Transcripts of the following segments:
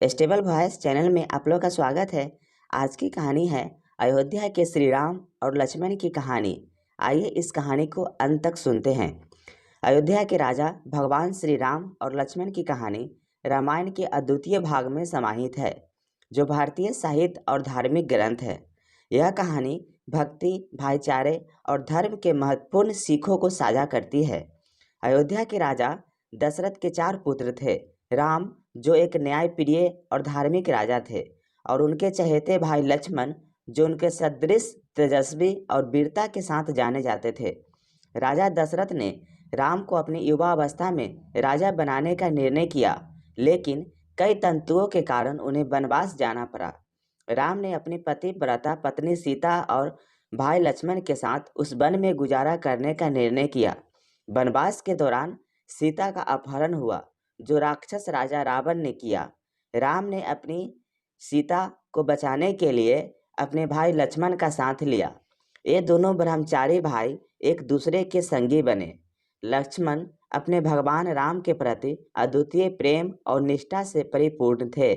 Stable voice channel में आप लोग का स्वागत है। आज की कहानी है अयोध्या के श्री राम और लक्ष्मण की कहानी। आइए इस कहानी को अंत तक सुनते हैं। अयोध्या के राजा भगवान श्री राम और लक्ष्मण की कहानी रामायण के अद्वितीय भाग में समाहित है, जो भारतीय साहित्य और धार्मिक ग्रंथ है। यह कहानी भक्ति, भाईचारे और धर्म के महत्वपूर्ण सीखों को साझा करती है। अयोध्या के राजा दशरथ के 4 पुत्र थे। राम, जो एक न्यायप्रिय और धार्मिक राजा थे, और उनके चहेते भाई लक्ष्मण, जो उनके सदृश तेजस्वी और वीरता के साथ जाने जाते थे। राजा दशरथ ने राम को अपनी युवा अवस्था में राजा बनाने का निर्णय किया, लेकिन कई तंतुओं के कारण उन्हें वनवास जाना पड़ा। राम ने अपनी पतिव्रता पत्नी सीता और भाई लक्ष्मण के साथ उस वन में गुजारा करने का निर्णय किया। वनवास के दौरान सीता का अपहरण हुआ, जो राक्षस राजा रावण ने किया। राम ने अपनी सीता को बचाने के लिए अपने भाई लक्ष्मण का साथ लिया। ये दोनों ब्रह्मचारी भाई एक दूसरे के संगी बने। लक्ष्मण अपने भगवान राम के प्रति अद्वितीय प्रेम और निष्ठा से परिपूर्ण थे।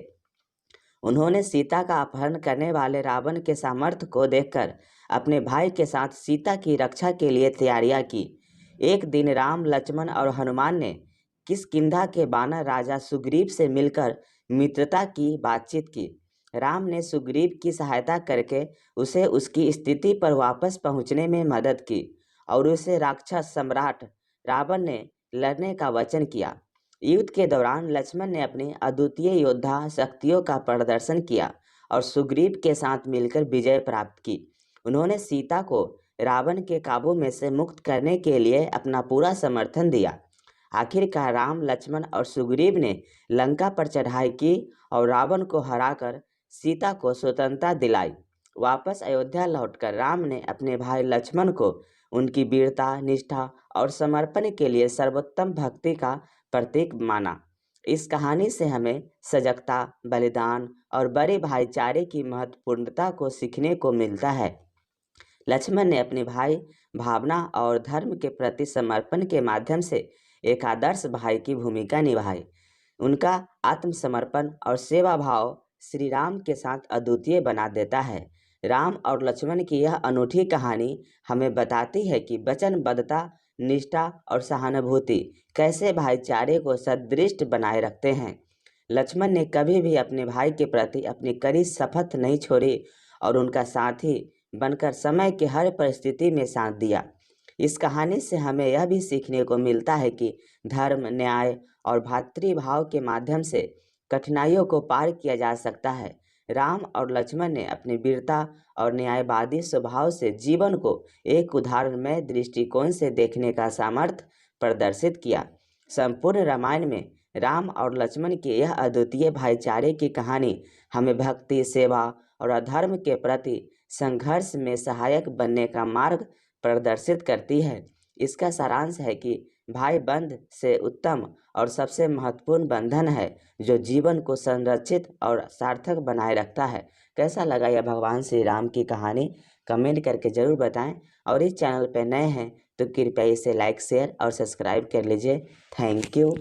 उन्होंने सीता का अपहरण करने वाले रावण के सामर्थ्य को देखकर अपने भाई के साथ सीता की रक्षा के लिए तैयारियां की। एक दिन राम, लक्ष्मण और हनुमान ने किष्किंधा के वानर राजा सुग्रीव से मिलकर मित्रता की बातचीत की। राम ने सुग्रीव की सहायता करके उसे उसकी स्थिति पर वापस पहुंचने में मदद की और उसे राक्षस सम्राट रावण ने लड़ने का वचन किया। युद्ध के दौरान लक्ष्मण ने अपनी अद्वितीय योद्धा शक्तियों का प्रदर्शन किया और सुग्रीव के साथ मिलकर विजय प्राप्त की। उन्होंने सीता को रावण के काबू में से मुक्त करने के लिए अपना पूरा समर्थन दिया। आखिरकार राम, लक्ष्मण और सुग्रीव ने लंका पर चढ़ाई की और रावण को हराकर सीता को स्वतंत्रता दिलाई। वापस अयोध्या लौटकर राम ने अपने भाई लक्ष्मण को उनकी वीरता, निष्ठा और समर्पण के लिए सर्वोत्तम भक्ति का प्रतीक माना। इस कहानी से हमें सजगता, बलिदान और बड़े भाईचारे की महत्वपूर्णता को सीखने को मिलता है। लक्ष्मण ने अपने भाई, भावना और धर्म के प्रति समर्पण के माध्यम से एक आदर्श भाई की भूमिका निभाई। उनका आत्मसमर्पण और सेवा भाव श्री राम के साथ अद्वितीय बना देता है। राम और लक्ष्मण की यह अनूठी कहानी हमें बताती है कि वचनबद्धता, निष्ठा और सहानुभूति कैसे भाईचारे को सदृढ़ बनाए रखते हैं। लक्ष्मण ने कभी भी अपने भाई के प्रति अपनी कड़ी शपथ नहीं छोड़ी और उनका साथी बनकर समय की हर परिस्थिति में साथ दिया। इस कहानी से हमें यह भी सीखने को मिलता है कि धर्म, न्याय और भातृभाव के माध्यम से कठिनाइयों को पार किया जा सकता है। राम और लक्ष्मण ने अपनी वीरता और न्यायवादी स्वभाव से जीवन को एक उदाहरणमय दृष्टिकोण से देखने का सामर्थ्य प्रदर्शित किया। संपूर्ण रामायण में राम और लक्ष्मण की यह अद्वितीय भाईचारे की कहानी हमें भक्ति, सेवा और अधर्म के प्रति संघर्ष में सहायक बनने का मार्ग प्रदर्शित करती है। इसका सारांश है कि भाई बंध से उत्तम और सबसे महत्वपूर्ण बंधन है, जो जीवन को संरक्षित और सार्थक बनाए रखता है। कैसा लगा यह भगवान श्री राम की कहानी? कमेंट करके ज़रूर बताएं, और इस चैनल पर नए हैं तो कृपया इसे लाइक, शेयर और सब्सक्राइब कर लीजिए। Thank you.